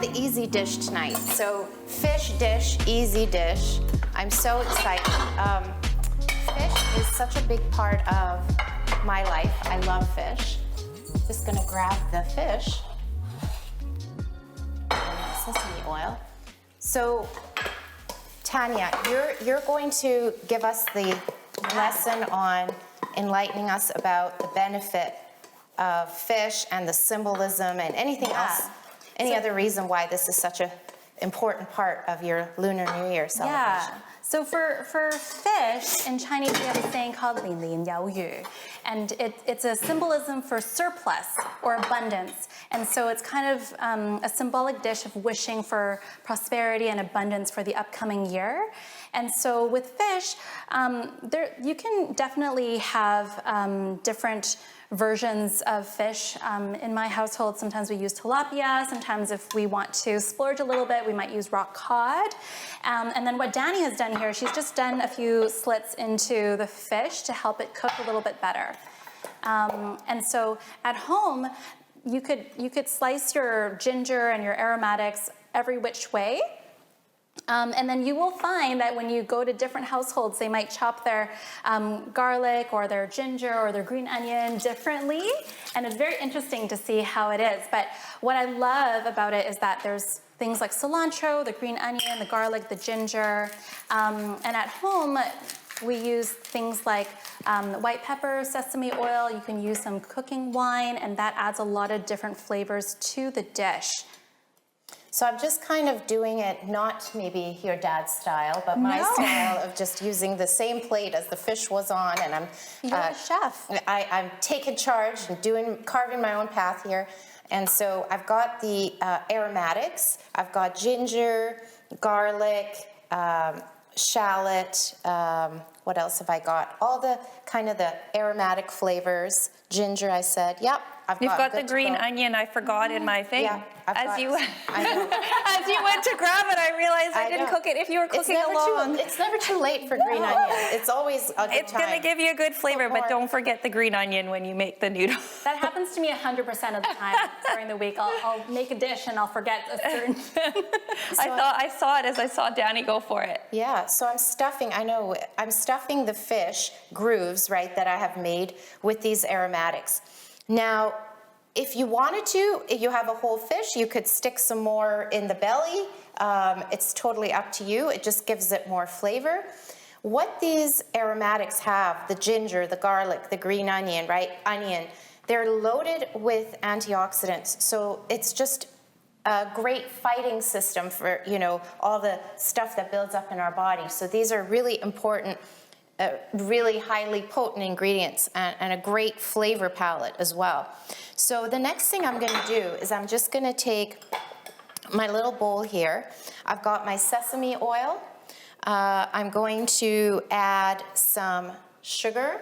the easy dish tonight. So fish dish, easy dish. I'm so excited. Fish is such a big part of my life. I love fish. Just gonna grab the fish. And sesame oil. So, Tanya, you're going to give us the lesson on enlightening us about the benefit of fish and the symbolism and anything else, any other reason why this is such an important part of your Lunar New Year celebration. Yeah. So for fish, in Chinese we have a saying called 零零有余, and it's a symbolism for surplus or abundance. And so it's kind of a symbolic dish of wishing for prosperity and abundance for the upcoming year. And so with fish, you can definitely have different versions of fish. In my household, sometimes we use tilapia. Sometimes if we want to splurge a little bit, we might use rock cod. And then what Dani has done here, she's just done a few slits into the fish to help it cook a little bit better. And so at home, you could slice your ginger and your aromatics every which way. And then you will find that when you go to different households, they might chop their garlic or their ginger or their green onion differently. And it's very interesting to see how it is. But what I love about it is that there's things like cilantro, the green onion, the garlic, the ginger. And at home, we use things like white pepper, sesame oil. You can use some cooking wine, and that adds a lot of different flavors to the dish. So I'm just kind of doing it, not maybe your dad's style, but my style of just using the same plate as the fish was on, and I'm You're a chef. I'm taking charge and carving my own path here. And so I've got the aromatics. I've got ginger, garlic, shallot. What else have I got? All the kind of the aromatic flavors. Ginger, I said. Yep. You've got the green onion. I forgot in my thing. Yeah, as you went to grab it, I realized I didn't cook it. If you were cooking along, it's never too late for green onion. It's always a good time. It's gonna give you a good flavor, but don't forget the green onion when you make the noodles. That happens to me 100% of the time during the week. I'll make a dish and I'll forget a certain. I saw it as I saw Dani go for it. Yeah, so I'm stuffing the fish grooves, right, that I have made with these aromatics. Now, if you wanted to, if you have a whole fish, you could stick some more in the belly. It's totally up to you. It just gives it more flavor. What these aromatics have, the ginger, the garlic, the green onion, right, they're loaded with antioxidants. So it's just a great fighting system for, all the stuff that builds up in our body. So these are really important, really highly potent ingredients and a great flavor palette as well. So the next thing I'm going to do is I'm just going to take my little bowl here. I've got my sesame oil. I'm going to add some sugar.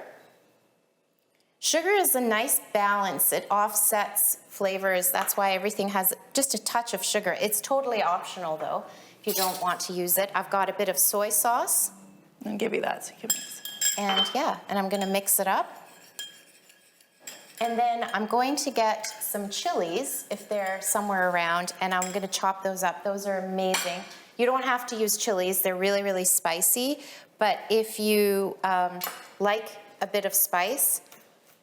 Sugar is a nice balance. It offsets flavors. That's why everything has just a touch of sugar. It's totally optional though, if you don't want to use it. I've got a bit of soy sauce. I'll give you that so you can mix it. And I'm going to mix it up. And then I'm going to get some chilies, if they're somewhere around, and I'm going to chop those up. Those are amazing. You don't have to use chilies. They're really, really spicy. But if you like a bit of spice,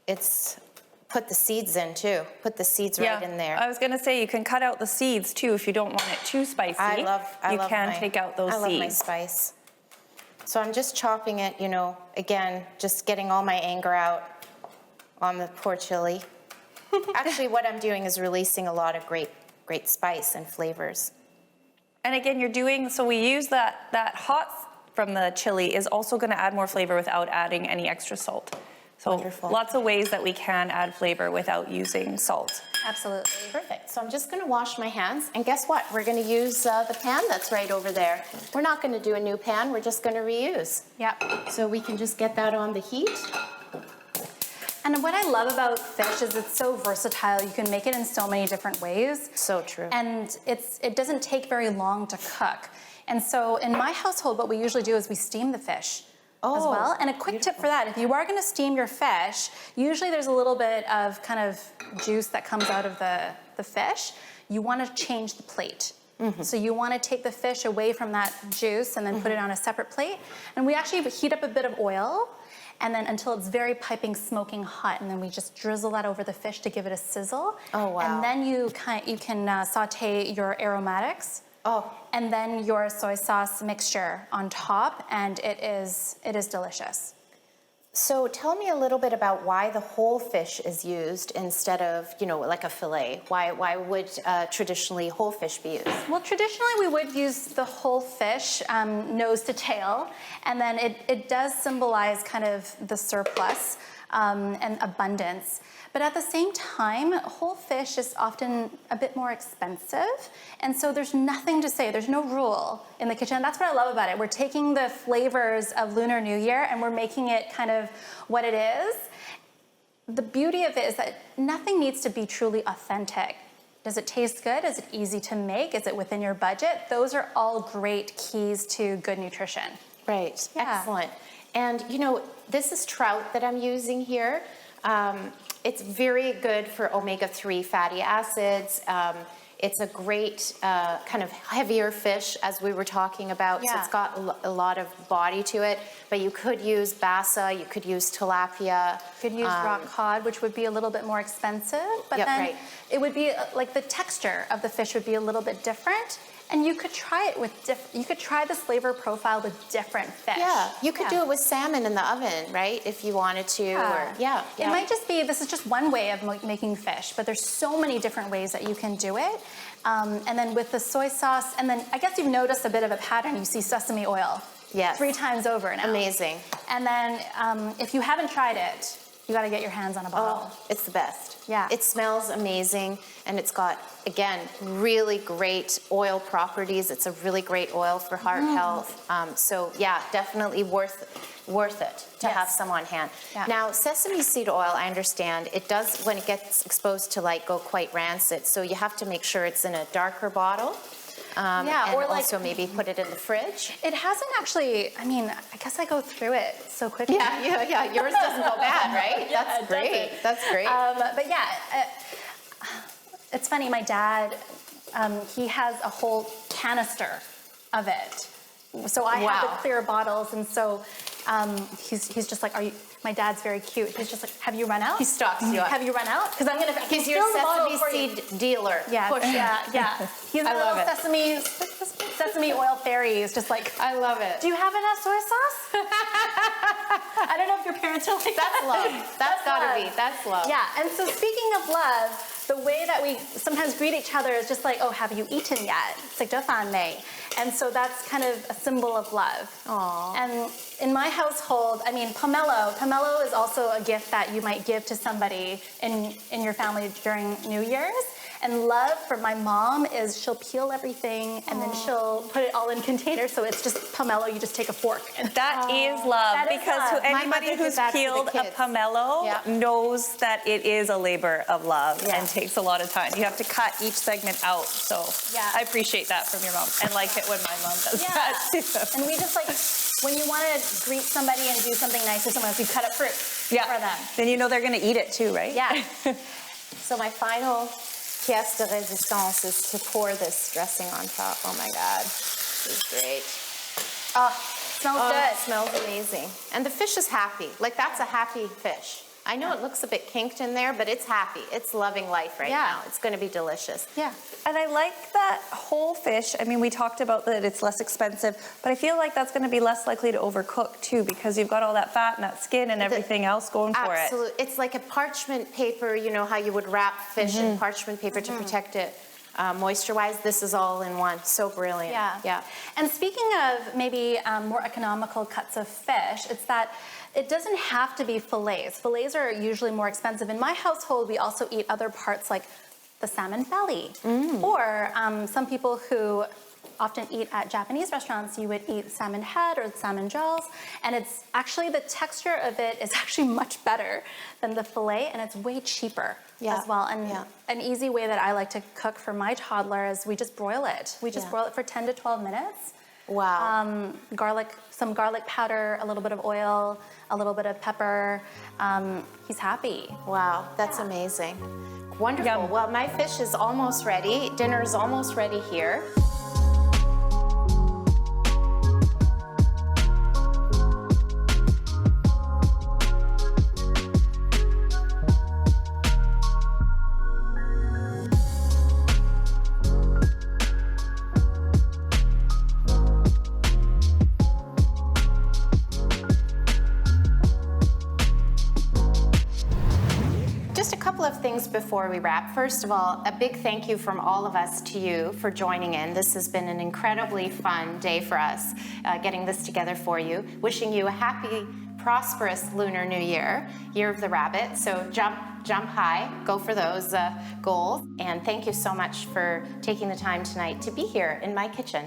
put the seeds in too. Put the seeds right in there. I was going to say you can cut out the seeds too if you don't want it too spicy. You can take out those seeds. I love my spice. So I'm just chopping it, again, just getting all my anger out on the poor chili. Actually, what I'm doing is releasing a lot of great spice and flavors. And again, so we use that hot from the chili is also going to add more flavor without adding any extra salt. So wonderful. Lots of ways that we can add flavor without using salt. Absolutely. Perfect. So I'm just going to wash my hands. And guess what? We're going to use the pan that's right over there. We're not going to do a new pan. We're just going to reuse. Yep. So we can just get that on the heat. And what I love about fish is it's so versatile. You can make it in so many different ways. So true. And it doesn't take very long to cook. And so in my household, what we usually do is we steam the fish. As well. And a quick tip for that, if you are going to steam your fish, usually there's a little bit of kind of juice that comes out of the the fish, you want to change the plate. So you want to take the fish away from that juice and then put it on a separate plate. And we actually heat up a bit of oil, and then until it's very piping, smoking hot, and then we just drizzle that over the fish to give it a sizzle. Oh, wow. And then you can saute your aromatics. Oh. And then your soy sauce mixture on top, and it is delicious. So tell me a little bit about why the whole fish is used instead of, like a fillet. Why would traditionally whole fish be used? Well, traditionally we would use the whole fish, nose to tail, and then it does symbolize kind of the surplus and abundance. But at the same time, whole fish is often a bit more expensive, and so there's nothing to say, there's no rule in the kitchen. That's what I love about it. We're taking the flavors of Lunar New Year and we're making it kind of what it is. The beauty of it is that nothing needs to be truly authentic. Does it taste good? Is it easy to make? Is it within your budget? Those are all great keys to good nutrition. Right, Yeah. excellent. And this is trout that I'm using here. It's very good for omega-3 fatty acids. It's a great kind of heavier fish, as we were talking about. So Yeah. it's got a lot of body to it. But you could use bassa, you could use tilapia. You could use rock cod, which would be a little bit more expensive, but Yep, then right. it would be like the texture of the fish would be a little bit different. And you could try it with you could try this flavor profile with different fish. Yeah, you could do it with salmon in the oven, right? If you wanted to, It might just be, this is just one way of making fish, but there's so many different ways that you can do it. And then with the soy sauce, and then I guess you've noticed a bit of a pattern. You see sesame oil. Yes. 3 times over now. Amazing. And then if you haven't tried it, you got to get your hands on a bottle. Oh, it's the best. Yeah. It smells amazing, and it's got, again, really great oil properties. It's a really great oil for heart health. So yeah, definitely worth it to Yes. have some on hand. Yeah. Now, sesame seed oil, I understand, it does, when it gets exposed to light, go quite rancid. So you have to make sure it's in a darker bottle. Yeah, and or like- also maybe put it in the fridge. It hasn't actually, I mean, I guess I go through it so quickly. Yeah. Yours doesn't go bad, right? Yeah, That's it great. doesn't. That's great. But yeah, it's funny, my dad, he has a whole canister of it. So I have the Wow. clear bottles, and so he's just like, my dad's very cute. He's just like, have you run out? He stocks you up. Have you run out? Because I'm going to He's your fill the bottle sesame for you. seed dealer. Yeah, Push it. yeah. He's I a love little sesame oil fairy. Is just like, I love it. do you have enough soy sauce? I don't know if your parents are like That's that. love. That's gotta be. That's love. Yeah, and so speaking of love, the way that we sometimes greet each other is just like, oh, have you eaten yet? It's like, 饭没? And so that's kind of a symbol of love. Aww. And in my household, I mean, pomelo is also a gift that you might give to somebody in your family during New Year's. And love for my mom is she'll peel everything and then she'll put it all in containers. So it's just pomelo, you just take a fork. And That is love, That is because love. My anybody mother did who's that to the peeled a kids. pomelo Yeah. knows that it is a labor of love Yeah. and takes a lot of time. You have to cut each segment out. So Yeah. I appreciate that from your mom, and like it when my mom does that too. And we just like, when you want to greet somebody and do something nice to someone else, you cut up fruit for them. Then you know they're going to eat it too, right? Yeah. So my final pièce de résistance is to pour this dressing on top. Oh my God, this is great. Oh, smells Oh, good. it smells amazing. And the fish is happy. Like, that's a happy fish. I know it looks a bit kinked in there, but it's happy. It's loving life right now. It's going to be delicious. Yeah. And I like that whole fish. I mean, we talked about that it's less expensive, but I feel like that's going to be less likely to overcook too, because you've got all that fat and that skin and everything else going for it. Absolutely. It's like a parchment paper, you know how you would wrap fish in parchment paper to protect it moisture-wise. This is all in one. So brilliant. Yeah. And speaking of maybe more economical cuts of fish, it's that it doesn't have to be fillets. Fillets are usually more expensive. In my household, we also eat other parts like the salmon belly. Or some people who often eat at Japanese restaurants, you would eat salmon head or salmon jaws, and it's actually, the texture of it is actually much better than the fillet, and it's way cheaper as well. And an easy way that I like to cook for my toddler is we just broil it. We just broil it for 10 to 12 minutes. Wow. Some garlic powder, a little bit of oil, a little bit of pepper. He's happy. Wow. That's amazing. Wonderful. Yum. Well, my fish is almost ready. Dinner is almost ready here. Just a couple of things before we wrap. First of all, a big thank you from all of us to you for joining in. This has been an incredibly fun day for us, getting this together for you. Wishing you a happy, prosperous Lunar New Year, Year of the Rabbit. So jump high, go for those goals. And thank you so much for taking the time tonight to be here in my kitchen.